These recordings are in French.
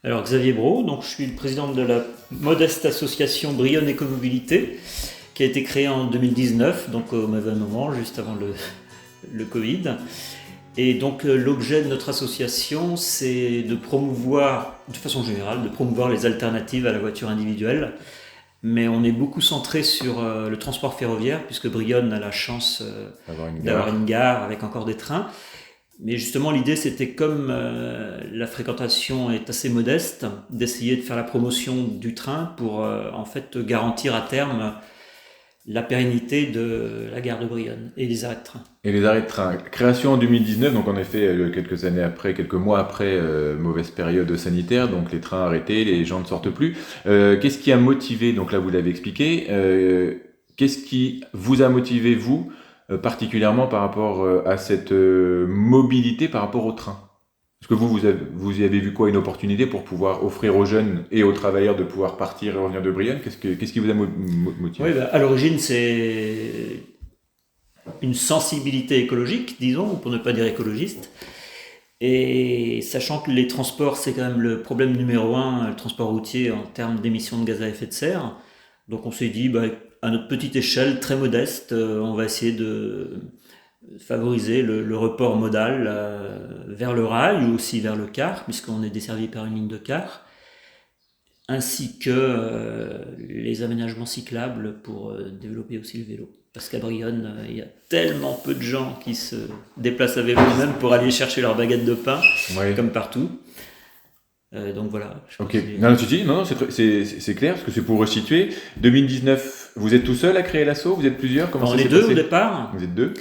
Alors Xavier Brault, donc je suis le président de la modeste association Brionne Écomobilité, qui a été créée en 2019, donc au mauvais moment, juste avant le Covid. Et donc l'objet de notre association, c'est de promouvoir, de façon générale, de promouvoir les alternatives à la voiture individuelle. Mais on est beaucoup centré sur le transport ferroviaire, puisque Brionne a la chance d'avoir une gare avec encore des trains. Mais justement, l'idée, c'était comme la fréquentation est assez modeste, d'essayer de faire la promotion du train pour en fait garantir à terme la pérennité de la gare de Brionne et les arrêts de train. Et les arrêts de train. Création en 2019, donc en effet, quelques années après, quelques mois après, mauvaise période sanitaire, donc les trains arrêtés, les gens ne sortent plus. Qu'est-ce qui a motivé, donc là vous l'avez expliqué, qu'est-ce qui vous a motivé, vous, particulièrement par rapport à cette mobilité par rapport au train? Est-ce que vous y avez vu quoi, une opportunité pour pouvoir offrir aux jeunes et aux travailleurs de pouvoir partir et revenir de Brionne? Qu'est-ce qui vous a motivé? Oui, à l'origine, c'est une sensibilité écologique, disons, pour ne pas dire écologiste. Et sachant que les transports, c'est quand même le problème numéro un, le transport routier en termes d'émissions de gaz à effet de serre. Donc on s'est dit, à notre petite échelle, très modeste, on va essayer de favoriser le report modal vers le rail ou aussi vers le car, puisqu'on est desservi par une ligne de car, ainsi que les aménagements cyclables pour développer aussi le vélo. Parce qu'à Brionne, il y a tellement peu de gens qui se déplacent à vélo même pour aller chercher leur baguette de pain, comme partout. Donc voilà. Ok. Non, tu dis, non, c'est clair, parce que c'est pour resituer. 2019, vous êtes tout seul à créer l'asso? Vous êtes plusieurs? Comment on est deux au départ. Vous êtes deux.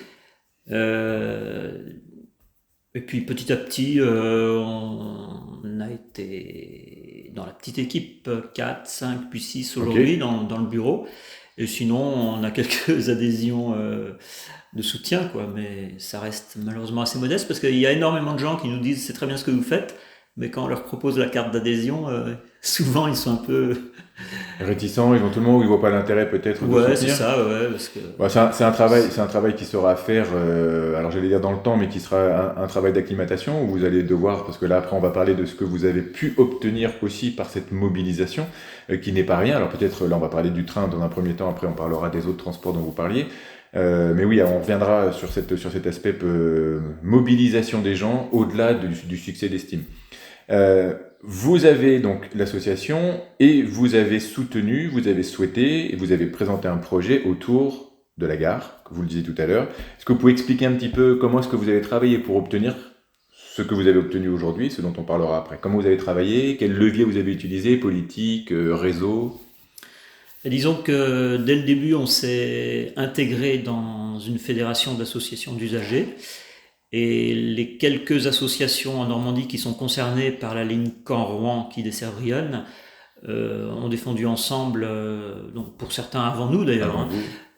Et puis petit à petit, on a été dans la petite équipe 4, 5, puis 6 aujourd'hui dans le bureau. Et sinon, on a quelques adhésions de soutien, quoi, mais ça reste malheureusement assez modeste parce qu'il y a énormément de gens qui nous disent c'est très bien ce que vous faites, mais quand on leur propose la carte d'adhésion, souvent ils sont un peu réticents, ils vont tout le monde, ils voient pas l'intérêt peut-être de soutenir. Ouais, c'est ça, ouais, parce que c'est un travail qui sera à faire. Alors j'allais dire dans le temps, mais qui sera un travail d'acclimatation où vous allez devoir, parce que là après on va parler de ce que vous avez pu obtenir aussi par cette mobilisation, qui n'est pas rien. Alors peut-être là on va parler du train dans un premier temps, après on parlera des autres transports dont vous parliez. Mais oui, on reviendra sur cet aspect mobilisation des gens au-delà du succès d'estime. Vous avez donc l'association et vous avez soutenu, vous avez souhaité et vous avez présenté un projet autour de la gare, que vous le disiez tout à l'heure. Est-ce que vous pouvez expliquer un petit peu comment est-ce que vous avez travaillé pour obtenir ce que vous avez obtenu aujourd'hui, ce dont on parlera après? Comment vous avez travaillé? Quel levier vous avez utilisé? Politique, réseau? Et disons que dès le début, on s'est intégré dans une fédération d'associations d'usagers. Et les quelques associations en Normandie qui sont concernées par la ligne Caen-Rouen qui dessert Brionne ont défendu ensemble, donc pour certains avant nous d'ailleurs,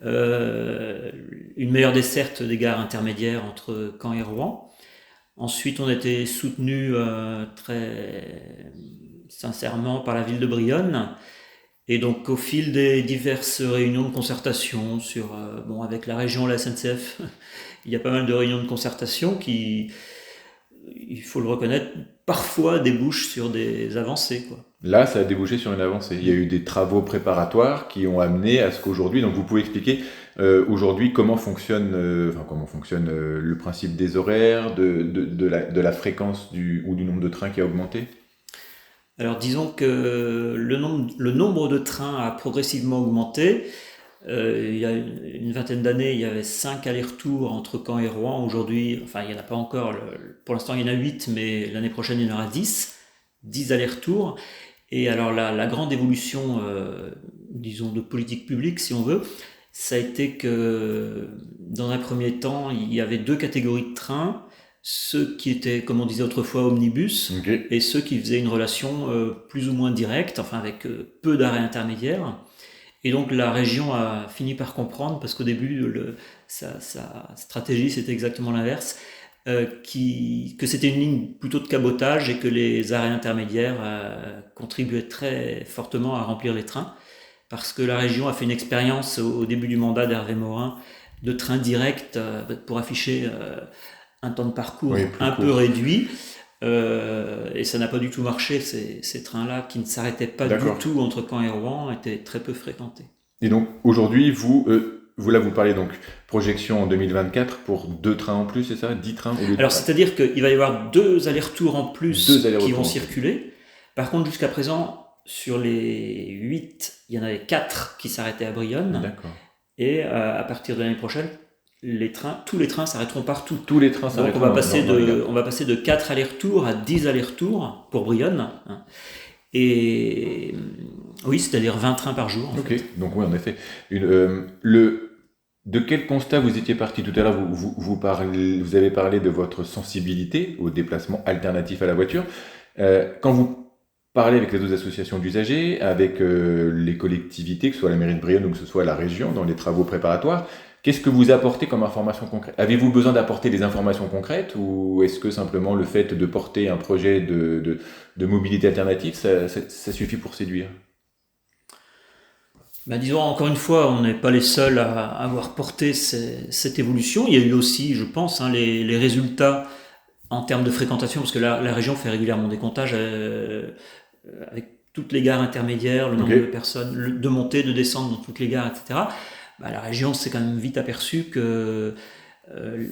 une meilleure desserte des gares intermédiaires entre Caen et Rouen. Ensuite, on a été soutenu très sincèrement par la ville de Brionne. Et donc au fil des diverses réunions de concertation avec la région, la SNCF, il y a pas mal de réunions de concertation qui, il faut le reconnaître, parfois débouchent sur des avancées, quoi. Là, ça a débouché sur une avancée. Il y a eu des travaux préparatoires qui ont amené à ce qu'aujourd'hui, donc vous pouvez expliquer aujourd'hui comment fonctionne le principe des horaires, de la fréquence ou du nombre de trains qui a augmenté? Alors disons que le nombre de trains a progressivement augmenté. Il y a une vingtaine d'années, il y avait 5 allers-retours entre Caen et Rouen. Aujourd'hui, enfin il n'y en a pas encore, pour l'instant il y en a 8, mais l'année prochaine il y en aura 10 allers-retours. Et alors la grande évolution, disons de politique publique si on veut, ça a été que dans un premier temps, il y avait 2 catégories de trains. Ceux qui étaient, comme on disait autrefois, omnibus, et ceux qui faisaient une relation plus ou moins directe, enfin avec peu d'arrêts intermédiaires. Et donc la région a fini par comprendre, parce qu'au début, sa stratégie c'était exactement l'inverse, que c'était une ligne plutôt de cabotage et que les arrêts intermédiaires contribuaient très fortement à remplir les trains, parce que la région a fait une expérience au début du mandat d'Hervé Morin de trains directs pour afficher un temps de parcours peu réduit. Et ça n'a pas du tout marché. Ces trains-là qui ne s'arrêtaient pas du D'accord. tout entre Caen et Rouen étaient très peu fréquentés. Et donc aujourd'hui, vous parlez donc projection en 2024 pour 2 trains en plus, c'est ça? 10 trains au lieu de Alors, c'est-à-dire qu'il va y avoir 2 allers-retours en 2 plus qui vont allers-retours en plus. circuler. Par contre, jusqu'à présent, sur les 8, il y en avait 4 qui s'arrêtaient à Brionne. D'accord. Et à partir de l'année prochaine, tous les trains s'arrêteront partout. Tous les trains Donc s'arrêteront on va passer de 4 allers-retours à 10 allers-retours pour Brionne. Hein. Et oui, c'est-à-dire 20 trains par jour. En Ok, fait. donc oui, en effet. De quel constat vous étiez parti tout à l'heure? Vous avez parlé de votre sensibilité au déplacement alternatif à la voiture. Quand vous parlez avec les autres associations d'usagers, avec les collectivités, que ce soit la mairie de Brionne ou que ce soit la région, dans les travaux préparatoires, qu'est-ce que vous apportez comme information concrète? Avez-vous besoin d'apporter des informations concrètes ou est-ce que simplement le fait de porter un projet de mobilité alternative, ça suffit pour séduire? Disons, encore une fois, on n'est pas les seuls à avoir porté cette évolution. Il y a eu aussi, je pense, les résultats en termes de fréquentation, parce que la région fait régulièrement des comptages avec toutes les gares intermédiaires, le nombre de personnes, de monter, de descendre dans toutes les gares, etc. La région s'est quand même vite aperçue que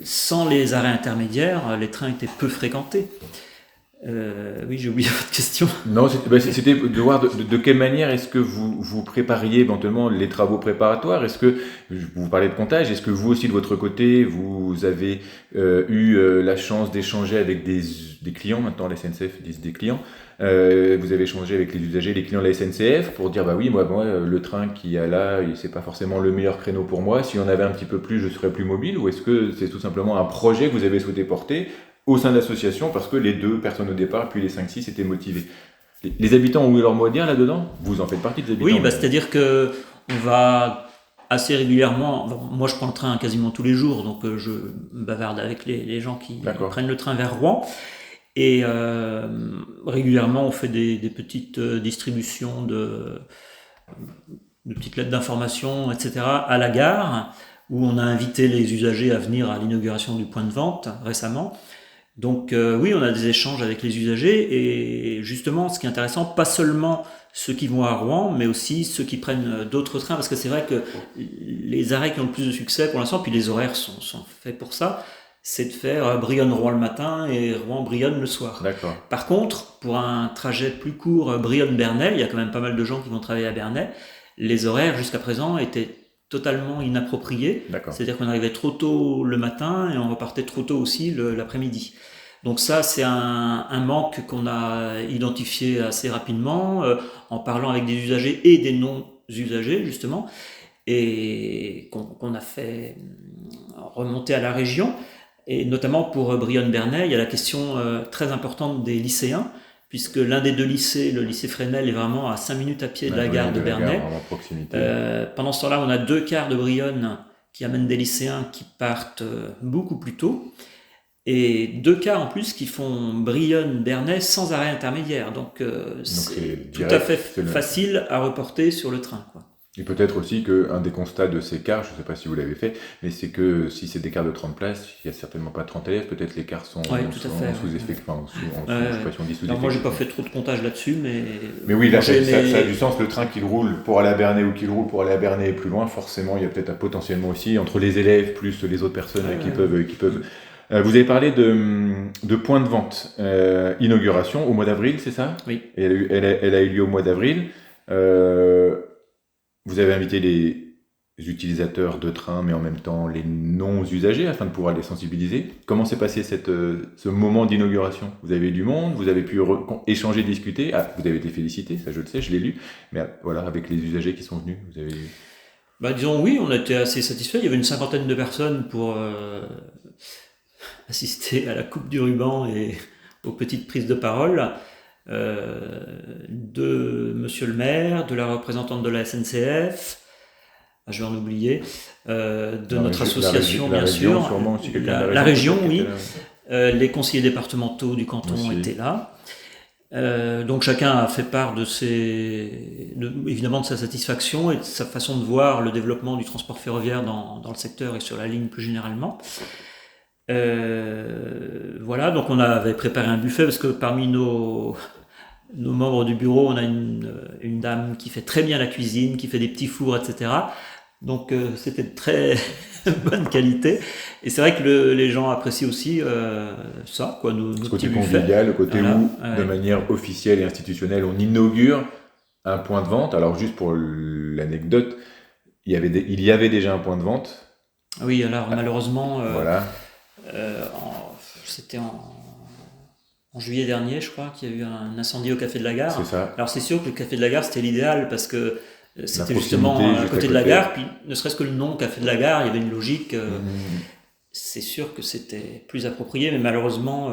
sans les arrêts intermédiaires, les trains étaient peu fréquentés. Oui, j'ai oublié votre question. Non, c'était de voir de quelle manière est-ce que vous prépariez éventuellement les travaux préparatoires. Est-ce que, vous parlez de comptage, est-ce que vous aussi de votre côté, vous avez eu la chance d'échanger avec des clients, maintenant la SNCF disent des clients, vous avez échangé avec les usagers, les clients de la SNCF pour dire bah oui, moi le train qu'il y a là, c'est pas forcément le meilleur créneau pour moi, si on avait un petit peu plus, je serais plus mobile, ou est-ce que c'est tout simplement un projet que vous avez souhaité porter au sein de l'association parce que les 2 personnes au départ, puis les 5-6 étaient motivés. Les habitants ont eu leur mot à dire là-dedans? Vous en faites partie des habitants? Oui, c'est-à-dire que on va assez régulièrement. Moi, je prends le train quasiment tous les jours, donc je bavarde avec les gens qui prennent le train vers Rouen. Et régulièrement, on fait des petites distributions de petites lettres d'information, etc. à la gare, où on a invité les usagers à venir à l'inauguration du point de vente récemment. Donc oui, on a des échanges avec les usagers et justement, ce qui est intéressant, pas seulement ceux qui vont à Rouen, mais aussi ceux qui prennent d'autres trains, parce que c'est vrai que les arrêts qui ont le plus de succès pour l'instant, puis les horaires sont faits pour ça, c'est de faire Brionne-Rouen le matin et Rouen-Brionne le soir. D'accord. Par contre, pour un trajet plus court, Brionne-Bernay, il y a quand même pas mal de gens qui vont travailler à Bernay, les horaires jusqu'à présent étaient totalement inapproprié. C'est-à-dire qu'on arrivait trop tôt le matin et on repartait trop tôt aussi l'après-midi. Donc ça, c'est un manque qu'on a identifié assez rapidement en parlant avec des usagers et des non-usagers, justement, et qu'on a fait remonter à la région. Et notamment pour Brionne-Bernay, il y a la question très importante des lycéens, puisque l'un des 2 lycées, le lycée Fresnel, est vraiment à 5 minutes à pied de la gare de Bernay. Pendant ce temps-là, on a 2 quarts de Brionne qui amènent des lycéens qui partent beaucoup plus tôt, et 2 quarts en plus qui font Brionne-Bernay sans arrêt intermédiaire. Donc c'est tout à fait facile à reporter sur le train, quoi. Et peut-être aussi qu'un des constats de ces cars, je ne sais pas si vous l'avez fait, mais c'est que si c'est des cars de 30 places, il n'y a certainement pas 30 élèves, peut-être les cars sont en sous-effectif. Moi, j'ai pas fait trop de comptage là-dessus, mais... Mais oui, là, ça a du sens. Le train qui roule pour aller à Bernay ou qui roule pour aller à Bernay et plus loin, forcément, il y a peut-être potentiellement aussi, entre les élèves plus les autres personnes qui peuvent... Vous avez parlé de points de vente. Inauguration au mois d'avril, c'est ça? Oui. Et elle a eu lieu au mois d'avril. Vous avez invité les utilisateurs de train, mais en même temps les non-usagers, afin de pouvoir les sensibiliser. Comment s'est passé ce moment d'inauguration? Vous avez eu du monde, vous avez pu échanger, discuter. Vous avez été félicité, ça je le sais, je l'ai lu. Mais voilà, avec les usagers qui sont venus, vous avez... disons oui, on a été assez satisfaits. Il y avait une 50aine de personnes pour assister à la coupe du ruban et aux petites prises de parole. De monsieur le maire, de la représentante de la SNCF, je vais en oublier, de notre association bien sûr, la région, oui, les conseillers départementaux du canton étaient là. Donc chacun a fait part évidemment de sa satisfaction et de sa façon de voir le développement du transport ferroviaire dans le secteur et sur la ligne plus généralement. Voilà, donc on avait préparé un buffet parce que parmi nos membres du bureau, on a une dame qui fait très bien la cuisine, qui fait des petits fours, etc. Donc c'était de très bonne qualité. Et c'est vrai que les gens apprécient aussi ça, quoi, nos Ce petits côté buffets. convivial, le côté Voilà. où, de manière officielle et institutionnelle, on inaugure un point de vente. Alors, juste pour l'anecdote, il y avait déjà un point de vente. Oui, alors malheureusement, Voilà, euh, c'était en juillet dernier, je crois, qu'il y a eu un incendie au Café de la c'est Gare. ça. Alors c'est sûr que le Café de la Gare, c'était l'idéal parce que La c'était justement proximité, à juste à côté de la côté. gare, puis ne serait-ce que le nom Café de la Gare, il y avait une logique. Mhm. C'est sûr que c'était plus approprié, mais malheureusement,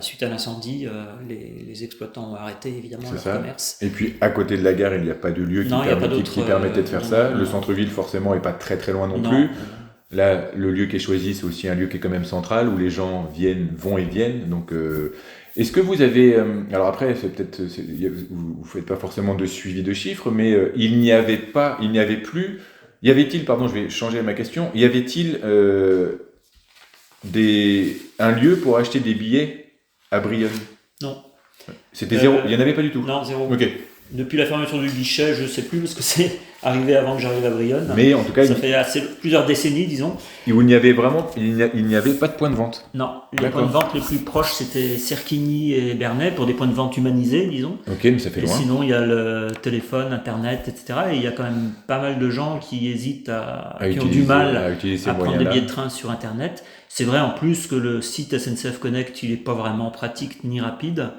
suite à l'incendie, les exploitants ont arrêté évidemment C'est leur ça. commerce. Et puis, à côté de la gare, il n'y a pas de lieu Non, il n'y a pas d'autre. qui permettait de faire Non, ça. non, Le non, centre-ville, forcément, est pas très très loin non non, plus. Là, le lieu qui est choisi, c'est aussi un lieu qui est quand même central, où les gens vont et viennent. Donc, est-ce que vous avez... alors après, vous faites pas forcément de suivi de chiffres, mais y avait-il, pardon, je vais changer ma question, y avait-il un lieu pour acheter des billets à Brionne? non. C'était zéro, il n'y en avait pas du tout. Non, zéro. Ok. Depuis la fermeture du guichet, je ne sais plus parce que c'est arrivé avant que j'arrive à Brionne. Mais en tout cas, Ça fait plusieurs décennies, disons. où il n'y avait il n'y avait pas de point de vente. Non, les D'accord. points de vente les plus proches, c'était Cerquigny et Bernay pour des points de vente humanisés, disons. Ok, mais ça fait Et loin. sinon, il y a le téléphone, Internet, etc. Et il y a quand même pas mal de gens qui hésitent qui ont du mal à utiliser ces à prendre des moyens-là. billets de train sur Internet. C'est vrai en plus que le site SNCF Connect, il n'est pas vraiment pratique ni rapide.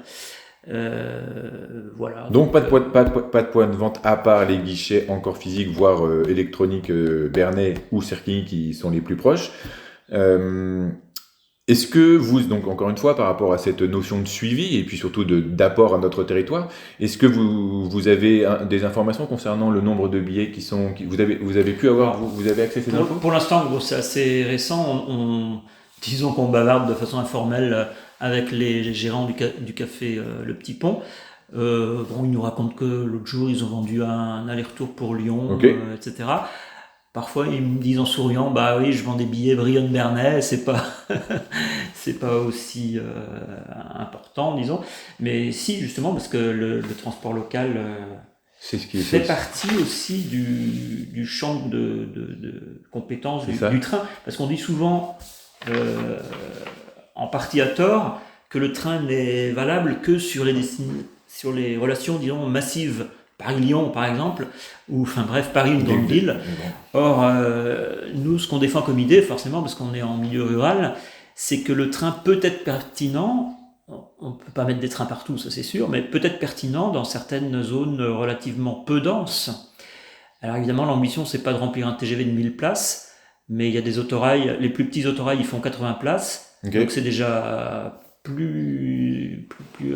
Voilà. Donc, pas de point de vente à part les guichets encore physiques, voire électroniques Bernay ou Cerquigny qui sont les plus proches. Est-ce que vous, donc encore une fois, par rapport à cette notion de suivi et puis surtout d'apport à notre territoire, est-ce que vous avez des informations concernant le nombre de billets vous avez pu avoir, vous avez accès à ces infos? Pour l'instant, bon, c'est assez récent. Disons qu'on bavarde de façon informelle avec les gérants du café Le Petit Pont. Bon, ils nous racontent que l'autre jour, ils ont vendu un aller-retour pour Lyon, Ok. etc. Parfois, ils me disent en souriant, bah oui, je vends des billets Brionne-Bernay, c'est pas, c'est pas aussi important, disons. Mais si, justement, parce que le transport local C'est ce qui est fait fait. partie aussi du champ de compétences C'est ça. du train. Parce qu'on dit souvent, en partie à tort, que le train n'est valable que sur sur les relations, disons, massives. Paris-Lyon, par exemple, ou enfin bref, Paris, une grande ville. Or, nous, ce qu'on défend comme idée, forcément, parce qu'on est en milieu rural, c'est que le train peut être pertinent. On ne peut pas mettre des trains partout, ça c'est sûr, mais peut être pertinent dans certaines zones relativement peu denses. Alors évidemment, l'ambition, c'est pas de remplir un TGV de 1000 places, mais il y a des autorails, les plus petits autorails, ils font 80 places, Ok. donc c'est déjà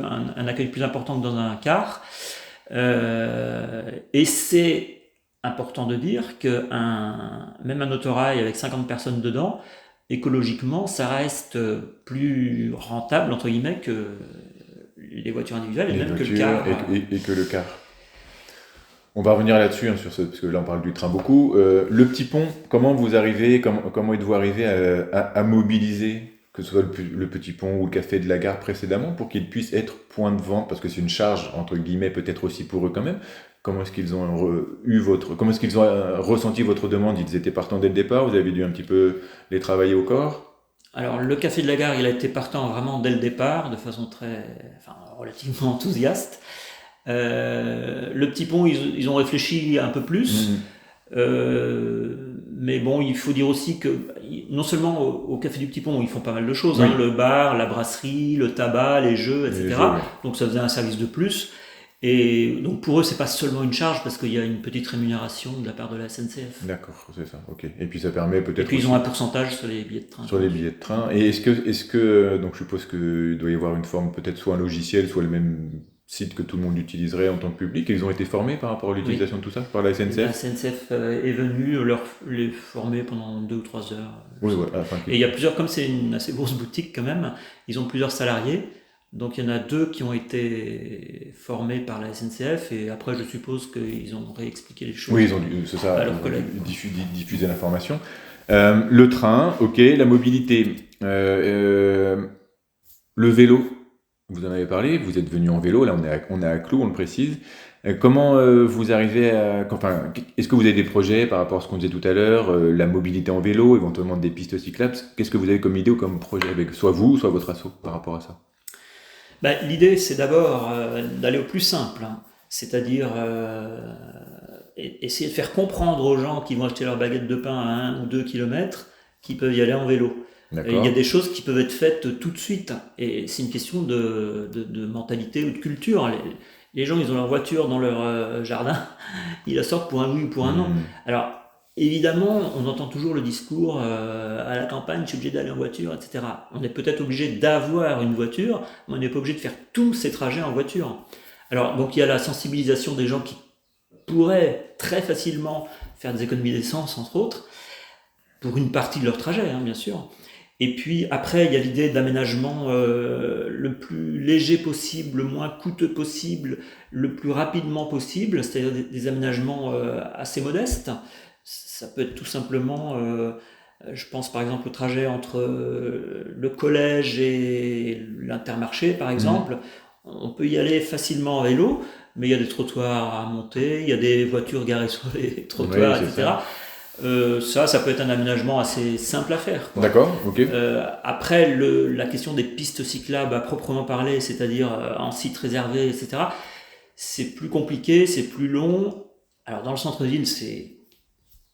un accueil plus important que dans un car. Et c'est important de dire que même un autorail avec 50 personnes dedans, écologiquement, ça reste plus rentable, entre guillemets, que les voitures individuelles et même que le car. Et que le car. On va revenir là-dessus, sur ce, parce que là on parle du train beaucoup. Le Petit Pont, comment êtes-vous arrivé à mobiliser, que ce soit le Petit Pont ou le café de la gare précédemment, pour qu'ils puissent être point de vente, parce que c'est une charge, entre guillemets, peut-être aussi pour eux quand même. Comment est-ce qu'ils ont comment est-ce qu'ils ont ressenti votre demande? Ils étaient partants dès le départ, vous avez dû un petit peu les travailler au corps? Alors, le café de la gare, il a été partant vraiment dès le départ, de façon relativement enthousiaste. Le Petit Pont, ils ont réfléchi un peu plus. Mais bon, il faut dire aussi que non seulement au Café du Petit Pont, ils font pas mal de choses, Oui. le bar, la brasserie, le tabac, les jeux, etc. Les jeux, ouais. Donc ça faisait un service de plus. Et donc pour eux, c'est pas seulement une charge parce qu'il y a une petite rémunération de la part de la SNCF. D'accord, c'est ça, ok. Et puis ça permet peut-être Et puis ils aussi ont un pourcentage sur les billets de train. sur les billets de train. Et est-ce que, donc je suppose qu'il doit y avoir une forme, peut-être soit un logiciel, soit le même site que tout le monde utiliserait en tant que public, et ils ont été formés par rapport à l'utilisation de tout ça par la La SNCF? SNCF est venue les former pendant 2 ou 3 heures. Oui, ouais, afin Et il y a plusieurs, comme c'est une assez grosse boutique quand même, ils ont plusieurs salariés. Donc il y en a 2 qui ont été formés par la SNCF et après je suppose qu'ils ont réexpliqué les choses. Oui, ils ont dû, c'est ça, à leurs collègues. diffuser l'information. Le train, ok, la mobilité, le vélo, vous en avez parlé, vous êtes venu en vélo, là on est à Clou, on le précise. Comment vous arrivez à... Enfin, est-ce que vous avez des projets par rapport à ce qu'on disait tout à l'heure, la mobilité en vélo, éventuellement des pistes cyclables? Qu'est-ce que vous avez comme idée ou comme projet avec soit vous, soit votre asso par rapport à ça? L'idée, c'est d'abord d'aller au plus simple, hein. C'est-à-dire essayer de faire comprendre aux gens qui vont acheter leur baguette de pain à 1 ou 2 kilomètres qu'ils peuvent y aller en vélo. Il y a D'accord. des choses qui peuvent être faites tout de suite, et c'est une question de mentalité ou de culture. Les gens, ils ont leur voiture dans leur jardin, ils la sortent pour un oui ou pour un non. Hmm. Alors, évidemment, on entend toujours le discours à la campagne, je suis obligé d'aller en voiture, etc. On est peut-être obligé d'avoir une voiture, mais on n'est pas obligé de faire tous ces trajets en voiture. Alors, donc il y a la sensibilisation des gens qui pourraient très facilement faire des économies d'essence, entre autres, pour une partie de leur trajet, hein, bien sûr. Et puis après, il y a l'idée d'aménagement le plus léger possible, le moins coûteux possible, le plus rapidement possible, c'est-à-dire des aménagements assez modestes. Ça peut être tout simplement, je pense par exemple au trajet entre le collège et l'Intermarché, par Hmm. exemple. On peut y aller facilement à vélo, mais il y a des trottoirs à monter, il y a des voitures garées sur les Oui, trottoirs, c'est ça. etc. Ça peut être un aménagement assez simple à faire, quoi. D'accord, ok. Après, la question des pistes cyclables à proprement parler, c'est-à-dire en site réservé, etc., c'est plus compliqué, c'est plus long. Alors, dans le centre-ville, c'est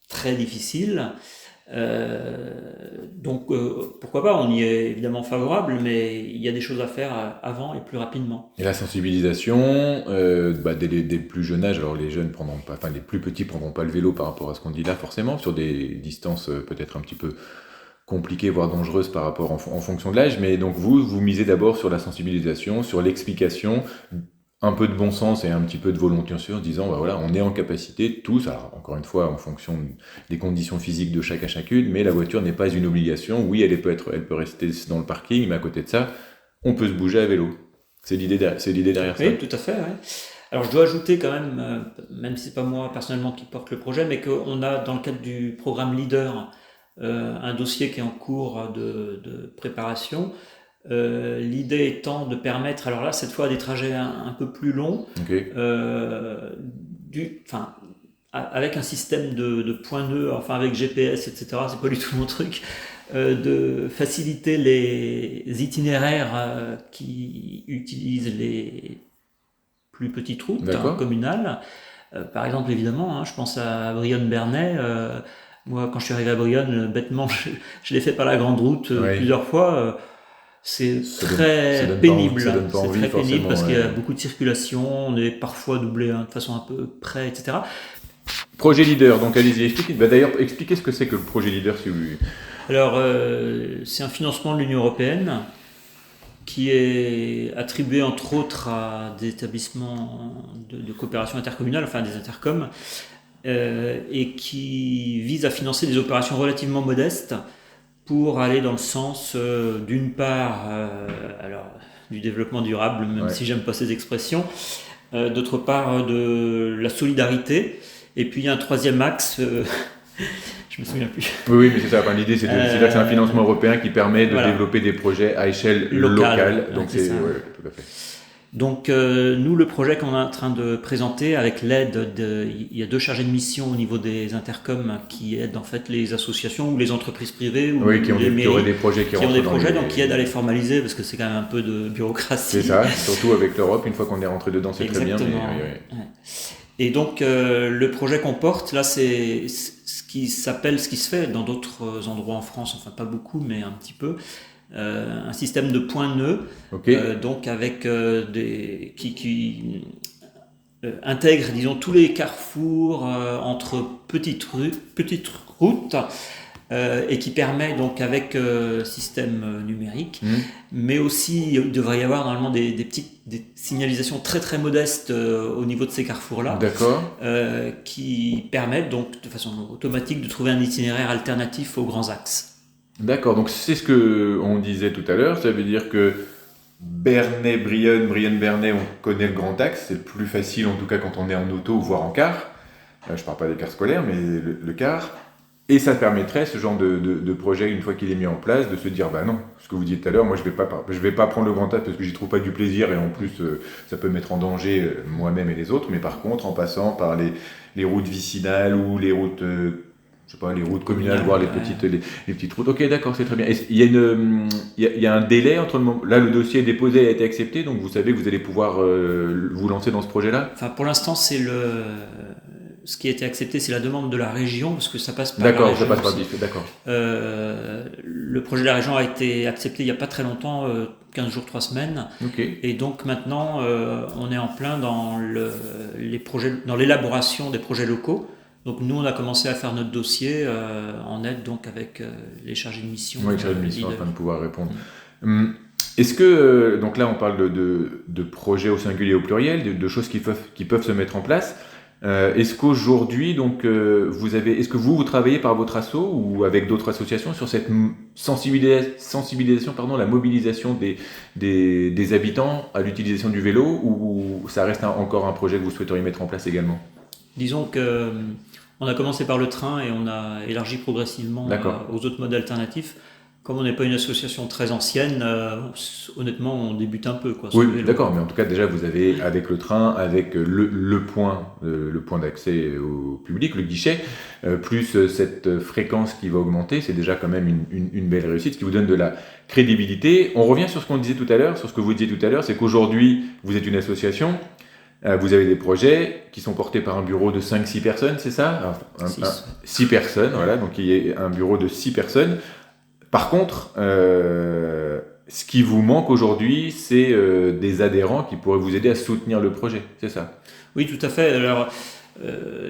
très difficile. Pourquoi pas, on y est évidemment favorable, mais il y a des choses à faire avant et plus rapidement. Et la sensibilisation, dès les plus jeunes âges, alors les jeunes prendront pas, enfin les plus petits prendront pas le vélo par rapport à ce qu'on dit là forcément, sur des distances peut-être un petit peu compliquées, voire dangereuses par rapport en fonction de l'âge, mais donc vous misez d'abord sur la sensibilisation, sur l'explication, un peu de bon sens et un petit peu de volonté en se disant, bah voilà, on est en capacité tous, alors encore une fois en fonction des conditions physiques de chaque à chacune, mais la voiture n'est pas une obligation, oui elle peut rester dans le parking, mais à côté de ça, on peut se bouger à vélo. C'est l'idée derrière ça. Oui, tout à fait, ouais. Alors, je dois ajouter quand même, même si c'est pas moi personnellement qui porte le projet, mais qu'on a dans le cadre du programme Leader un dossier qui est en cours de préparation. L'idée étant de permettre, alors là, cette fois, des trajets un peu plus longs, Ok. enfin, avec un système de points nœuds, enfin avec GPS, etc. C'est pas du tout mon truc. De faciliter les itinéraires qui utilisent les plus petites routes, hein, D'accord. communales. Par exemple, évidemment, hein, je pense à Brionne-Bernay. Moi, quand je suis arrivé à Brionne, bêtement, je l'ai fait par la grande route Oui. plusieurs fois. C'est Ça très donne pas envie, ça pénible. donne pas C'est envie très pénible forcément. parce qu'il y a Ouais. beaucoup de circulation. On est parfois doublé, hein, de façon un peu près, etc. Projet leader, donc allez-y, expliquez. Bah, d'ailleurs, expliquez ce que c'est que le projet leader si vous. Alors, c'est un financement de l'Union européenne qui est attribué entre autres à des établissements de coopération intercommunale, enfin des intercoms, et qui vise à financer des opérations relativement modestes pour aller dans le sens d'une part alors, du développement durable, même Ouais. si j'aime pas ces expressions, d'autre part de la solidarité, et puis il y a un troisième axe, je me souviens plus, Oui, oui, mais c'est ça. Enfin, l'idée, c'est de dire que c'est un euh, financement européen qui permet de voilà, développer des projets à échelle local, locale. hein, Donc c'est c'est, ça. ouais, tout à fait. Donc nous, le projet qu'on est en train de présenter avec l'aide il y a 2 chargés de mission au niveau des intercoms qui aident en fait les associations ou les entreprises privées ou Oui, les qui auraient mairies des projets qui qui ont des rentrent dans projets, donc qui aident à les. les formaliser parce que c'est quand même un peu de C'est bureaucratie. ça. Surtout avec l'Europe, une fois qu'on est rentré dedans, c'est très bien. Mais Exactement. Ouais. Et donc le projet qu'on porte là, c'est ce qui s'appelle, ce qui se fait dans d'autres endroits en France, enfin pas beaucoup, mais un petit peu, un système de points nœuds, ok. donc avec des qui intègre, disons, tous les carrefours entre petites routes et qui permet donc avec système numérique, Hmm. mais aussi il devrait y avoir normalement des signalisations très très modestes au niveau de ces carrefours-là, D'accord. qui permettent donc de façon automatique de trouver un itinéraire alternatif aux grands axes. D'accord. Donc c'est ce que on disait tout à l'heure. Ça veut dire que Bernay, Brionne, Brionne-Bernay, on connaît le grand axe, c'est le plus facile en tout cas quand on est en auto, voire en car. Je parle pas des cars scolaires, mais le car. Et ça permettrait, ce genre de projet, une fois qu'il est mis en place, de se dire, bah non, ce que vous disiez tout à l'heure, moi je vais pas prendre le grand âge parce que j'y trouve pas du plaisir et en plus ça peut mettre en danger moi-même et les autres, mais par contre, en passant par les routes vicinales ou les routes, je sais pas, les routes communales, voire les petites routes. Ok, d'accord, c'est très bien. Il y a il y a un délai entre le moment, là le dossier est déposé, a été accepté, donc vous savez que vous allez pouvoir vous lancer dans ce projet-là? Enfin, pour l'instant, ce qui a été accepté, c'est la demande de la région, parce que ça passe par la D'accord, ça région passe par aussi. le d'accord. Le projet de la région a été accepté il n'y a pas très longtemps, 15 jours, 3 semaines. Ok. Et donc maintenant, on est en plein dans les projets, dans l'élaboration des projets locaux. Donc nous, on a commencé à faire notre dossier en aide donc avec les chargés de mission. Oui, chargé de mission leaders. afin de pouvoir répondre. Est-ce que, donc là on parle de projets au singulier au pluriel, de choses qui peuvent se mettre en place. Est-ce qu'aujourd'hui, donc, est-ce que vous travaillez par votre asso ou avec d'autres associations sur cette sensibilisation, pardon, la mobilisation des habitants à l'utilisation du vélo, ou ça reste encore un projet que vous souhaiteriez mettre en place également? Disons que on a commencé par le train et on a élargi progressivement aux autres modes alternatifs. Comme on n'est pas une association très ancienne, honnêtement, on débute un peu, quoi. Oui, d'accord, mais en tout cas, déjà, vous avez, avec le train, avec le point d'accès au public, le guichet, plus cette fréquence qui va augmenter, c'est déjà quand même une belle réussite, ce qui vous donne de la crédibilité. On revient sur ce qu'on disait tout à l'heure, sur ce que vous disiez tout à l'heure, c'est qu'aujourd'hui, vous êtes une association, vous avez des projets qui sont portés par un bureau de 5-6 personnes, c'est ça? 6 personnes, voilà, donc il y a un bureau de 6 personnes. Par contre, ce qui vous manque aujourd'hui, c'est des adhérents qui pourraient vous aider à soutenir le projet, c'est ça? Oui, tout à fait. Alors,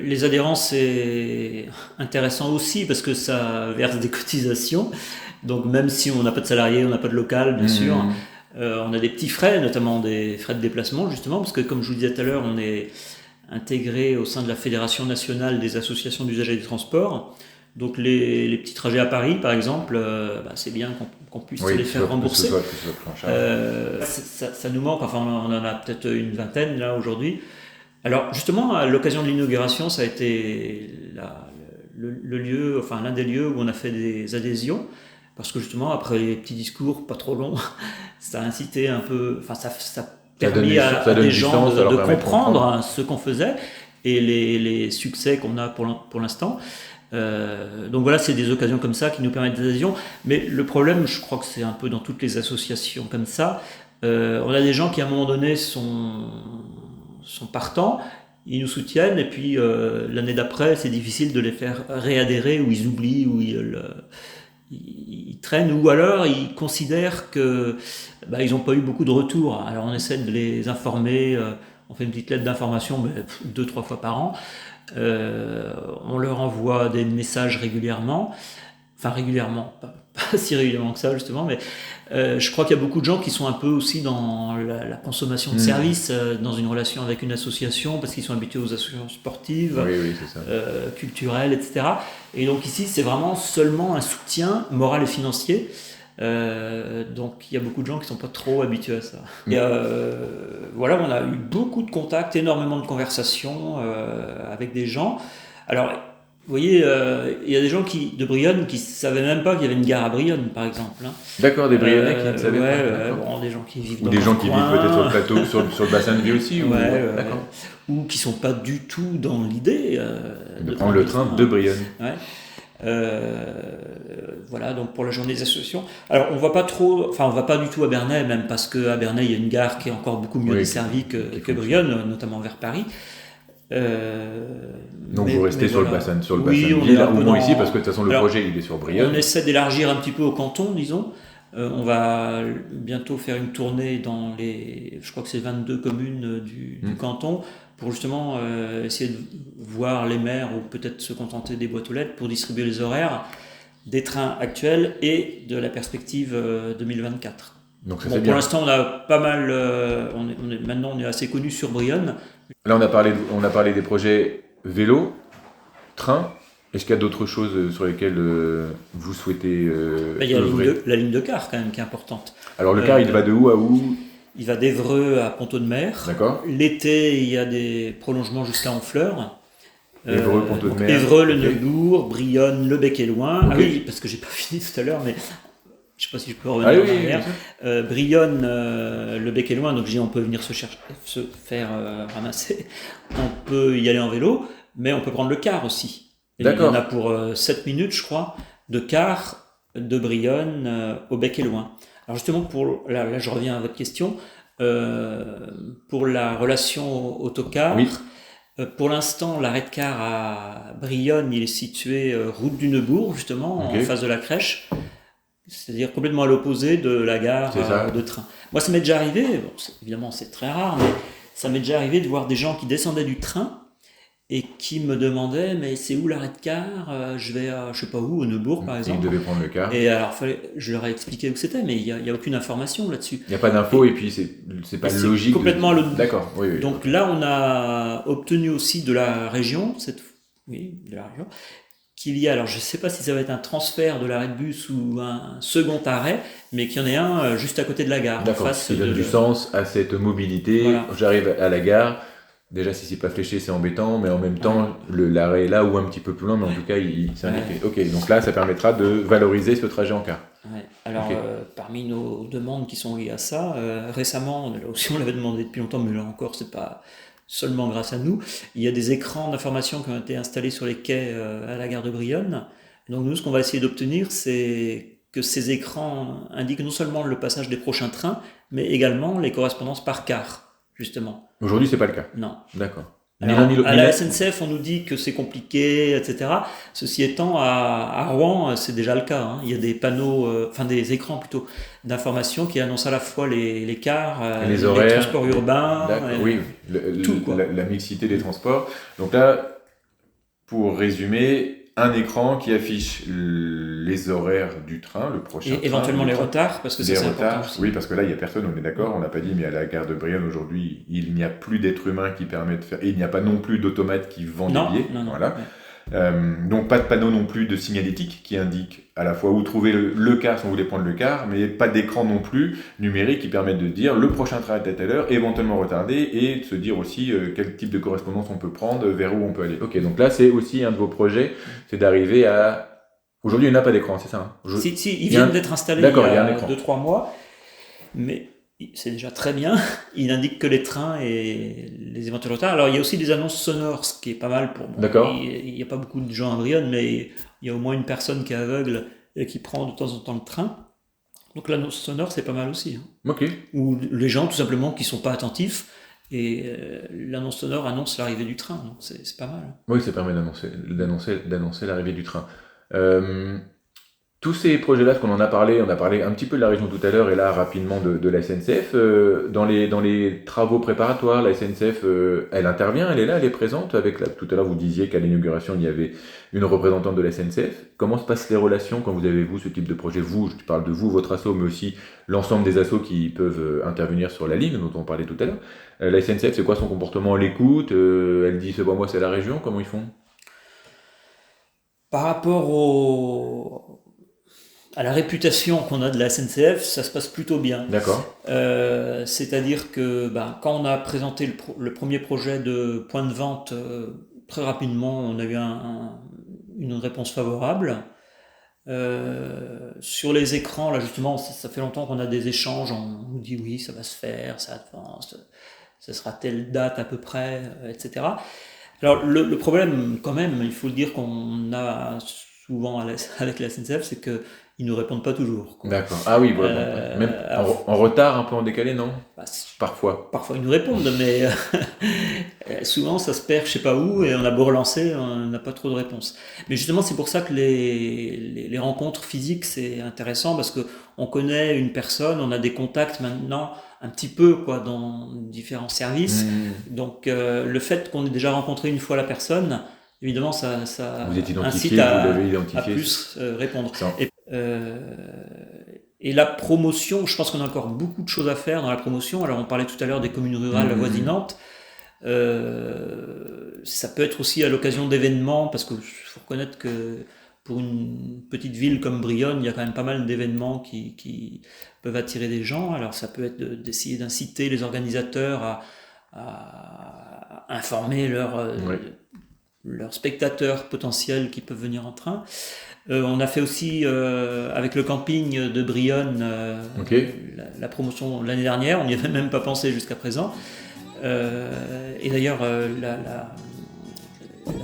les adhérents, c'est intéressant aussi parce que ça verse des cotisations. Donc, même si on n'a pas de salariés, on n'a pas de local, bien sûr, on a des petits frais, notamment des frais de déplacement, justement, parce que, comme je vous disais tout à l'heure, on est intégré au sein de la Fédération nationale des associations d'usagers du transport. Donc les petits trajets à Paris, par exemple, c'est bien qu'on puisse les faire rembourser. Ça nous manque, enfin on en a peut-être une vingtaine là aujourd'hui. Alors justement, à l'occasion de l'inauguration, ça a été le lieu, enfin l'un des lieux où on a fait des adhésions, parce que justement, après les petits discours pas trop longs, ça a incité un peu, enfin ça a permis à des gens de comprendre ce qu'on faisait et les succès qu'on a pour l'instant. Donc voilà, c'est des occasions comme ça qui nous permettent d'adhésion. Mais le problème, je crois que c'est un peu dans toutes les associations comme ça. On a des gens qui à un moment donné sont partants, ils nous soutiennent, et puis l'année d'après, c'est difficile de les faire réadhérer, ou ils oublient, ou ils traînent, ou alors ils considèrent que ils n'ont pas eu beaucoup de retours. Alors on essaie de les informer, on fait une petite lettre d'information, mais 2-3 fois par an. On leur envoie des messages régulièrement, pas si régulièrement que ça justement, mais je crois qu'il y a beaucoup de gens qui sont un peu aussi dans la consommation de services, dans une relation avec une association, parce qu'ils sont habitués aux associations sportives, c'est ça. culturelles, etc. Et donc ici, c'est vraiment seulement un soutien moral et financier. Donc il y a beaucoup de gens qui sont pas trop habitués à ça. Et voilà, on a eu beaucoup de contacts, énormément de conversations avec des gens. Alors, vous voyez, il y a des gens de Brionne qui savaient même pas qu'il y avait une gare à Brionne, par exemple. Hein. D'accord, des Brionnais qui ne savaient pas. Des gens qui vivent ou des gens qui vivent peut-être sur le plateau, sur le bassin de vie aussi. Ou qui sont pas du tout dans l'idée de prendre le train de Brionne. Ouais. Voilà, donc pour la journée des associations. Alors on va pas du tout à Bernay, même parce qu'à Bernay il y a une gare qui est encore beaucoup mieux desservie que Brionne, notamment vers Paris. Donc vous restez sur le bassin de ville, au moins ici, parce que de toute façon le projet il est sur Brionne. On essaie d'élargir un petit peu au canton, disons. On va bientôt faire une tournée dans je crois que c'est 22 communes du canton, pour justement essayer de voir les maires, ou peut-être se contenter des boîtes aux lettres, pour distribuer les horaires des trains actuels et de la perspective 2024. Donc pour l'instant, on a pas mal. Maintenant, on est assez connu sur Brionne. Là, on a parlé des projets vélo, train. Est-ce qu'il y a d'autres choses sur lesquelles vous souhaitez il y a la ligne de car quand même qui est importante. Alors le car, il va de où à où? Il va d'Évreux à Ponto-de-Mer. D'accord. L'été, il y a des prolongements jusqu'à Honfleur. Évreux, Pontaud-de-Mer. Évreux, le Ok. Neubourg, Brionne, Le Bec-et-Loing. Ok. Ah oui, parce que j'ai pas fini tout à l'heure, mais je sais pas si je peux Ah revenir oui, en oui, bien arrière. sûr. Brionne, Le Bec-et-Loing, donc je dis on peut venir se faire ramasser. On peut y aller en vélo, mais on peut prendre le car aussi. Et il y en a D'accord. pour 7 minutes, je crois, de car de Brionne au Bec-et-Loing. Alors justement, là, je reviens à votre question. Euh, pour la relation autocar, Oui. pour l'instant, l'arrêt de car à Brionne, il est situé route du Neubourg, justement, Ok. en face de la crèche, c'est-à-dire complètement à l'opposé de la gare C'est ça. de train. Moi, ça m'est déjà arrivé, bon, évidemment c'est très rare, mais ça m'est déjà arrivé de voir des gens qui descendaient du train et qui me demandaient, mais c'est où l'arrêt de car? Je vais à, je sais pas où, au Neubourg par Et il exemple. devait prendre le car. Et alors, je leur ai expliqué où c'était, mais il y a aucune information là-dessus. Il n'y a pas d'info Et, et puis c'est et pas c'est logique de. complètement à l'autre bout. D'accord. Oui, oui. Donc Ok. là, on a obtenu aussi de la région, oui, de la région, qu'il y a, alors je ne sais pas si ça va être un transfert de l'arrêt de bus ou un second arrêt, mais qu'il y en ait un juste à côté de la gare, en D'accord. Ce face qui donne de... du sens à cette mobilité. Voilà. J'arrive à la gare. Déjà, si c'est pas fléché, c'est embêtant, mais en même Ouais, temps, l'arrêt est là ou un petit peu plus loin, mais en tout cas, c'est ouais, indiqué. Ok, donc là, ça permettra de valoriser ce trajet en car. ouais. Alors, Ok. parmi nos demandes qui sont liées à ça, récemment, là aussi on l'avait demandé depuis longtemps, mais là encore, c'est pas seulement grâce à nous, il y a des écrans d'information qui ont été installés sur les quais à la gare de Brionne. Donc nous, ce qu'on va essayer d'obtenir, c'est que ces écrans indiquent non seulement le passage des prochains trains, mais également les correspondances par car, justement. Aujourd'hui, c'est pas le cas. Non. D'accord. Ni l'un ni Alors, l'autre. à la SNCF, on nous dit que c'est compliqué, etc. Ceci étant, à Rouen, c'est déjà le cas, hein. Il y a des panneaux, enfin des écrans plutôt, d'information qui annoncent à la fois les cars, Les les horaires. transports urbains, D'accord. Oui, tout quoi. la mixité des transports. Donc là, pour résumer, un écran qui affiche les horaires du train, le prochain Et train, éventuellement le les train. retards, parce que ça Des c'est important retards, aussi. oui, parce que là, il n'y a personne, on est d'accord, on n'a pas dit, mais à la gare de Brionne aujourd'hui, il n'y a plus d'être humain qui permet de faire, et il n'y a pas non plus d'automate qui vend des Non, billets, non, non. voilà. Ouais. Donc pas de panneau non plus de signalétique qui indique à la fois où trouver le car si on voulait prendre le car, mais pas d'écran non plus numérique qui permet de dire le prochain train est à telle heure, éventuellement retardé, et de se dire aussi quel type de correspondance on peut prendre, vers où on peut aller. Ok, donc là c'est aussi un de vos projets, c'est d'arriver à... Aujourd'hui il n'y en a pas d'écran, c'est ça, hein Si, ils Il y a viennent d'être installés il y D'accord, il y a un a écran. 2-3 mois, mais c'est déjà très bien. Il indique que les trains et les éventuels retards. Alors il y a aussi des annonces sonores, ce qui est pas mal pour. Bon, D'accord. il n'y a pas beaucoup de gens à Brionne, mais il y a au moins une personne qui est aveugle et qui prend de temps en temps le train. Donc l'annonce sonore, c'est pas mal aussi, hein. Ok. Ou les gens tout simplement qui sont pas attentifs et l'annonce sonore annonce l'arrivée du train. Donc c'est pas mal. Oui, ça permet d'annoncer l'arrivée du train. Euh, Tous ces projets-là, ce qu'on en a parlé, on a parlé un petit peu de la région tout à l'heure et là rapidement de la SNCF. Dans les travaux préparatoires, la SNCF, elle intervient, elle est là, elle est présente. Tout à l'heure, vous disiez qu'à l'inauguration, il y avait une représentante de la SNCF. Comment se passent les relations quand vous avez, vous, ce type de projet? Vous, je parle de vous, votre asso, mais aussi l'ensemble des assos qui peuvent intervenir sur la ligne dont on parlait tout à l'heure. La SNCF, c'est quoi son comportement? Elle écoute, elle dit c'est pas moi, c'est la région, comment ils font? Par rapport à la réputation qu'on a de la SNCF, ça se passe plutôt bien. D'accord. C'est-à-dire que quand on a présenté le premier projet de point de vente, très rapidement, on a eu une réponse favorable. Sur les écrans, là justement, ça fait longtemps qu'on a des échanges, on nous dit oui, ça va se faire, ça avance, ça sera telle date à peu près, etc. Alors le problème, quand même, il faut le dire qu'on a souvent avec la SNCF, c'est qu'ils ne nous répondent pas toujours, quoi. D'accord. Ah oui, voilà, même Alors, en retard, un peu en décalé, non? bah, Parfois. parfois ils nous répondent, mais souvent ça se perd je sais pas où et on a beau relancer, on n'a pas trop de réponse. Mais justement c'est pour ça que les rencontres physiques c'est intéressant parce que on connaît une personne, on a des contacts maintenant un petit peu quoi dans différents services. Donc le fait qu'on ait déjà rencontré une fois la personne, évidemment ça Vous êtes incite identifié, vous l'avez à identifié. plus répondre. Ça- Et la promotion, je pense qu'on a encore beaucoup de choses à faire dans la promotion. Alors on parlait tout à l'heure des communes rurales avoisinantes. Ça peut être aussi à l'occasion d'événements, parce qu'il faut reconnaître que pour une petite ville comme Brionne, il y a quand même pas mal d'événements qui peuvent attirer des gens. Alors ça peut être d'essayer d'inciter les organisateurs à informer Oui. leurs spectateurs potentiels qui peuvent venir en train. On a fait aussi avec le camping de Brionne Ok. la promotion l'année dernière, on n'y avait même pas pensé jusqu'à présent. Et d'ailleurs, la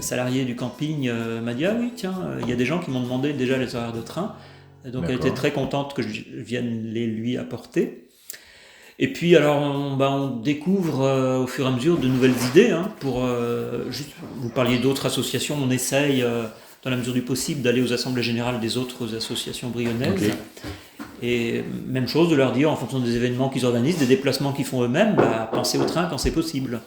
salariée du camping m'a dit: ah oui, tiens, il y a des gens qui m'ont demandé déjà les horaires de train. Et donc elle était D'accord. très contente que je vienne les lui apporter. Et puis alors on découvre au fur et à mesure de nouvelles idées. Hein, juste, vous parliez d'autres associations, on essaye dans la mesure du possible d'aller aux assemblées générales des autres associations Ok. brionnaises. Et même chose de leur dire, en fonction des événements qu'ils organisent, des déplacements qu'ils font eux-mêmes, pensez au train quand c'est possible.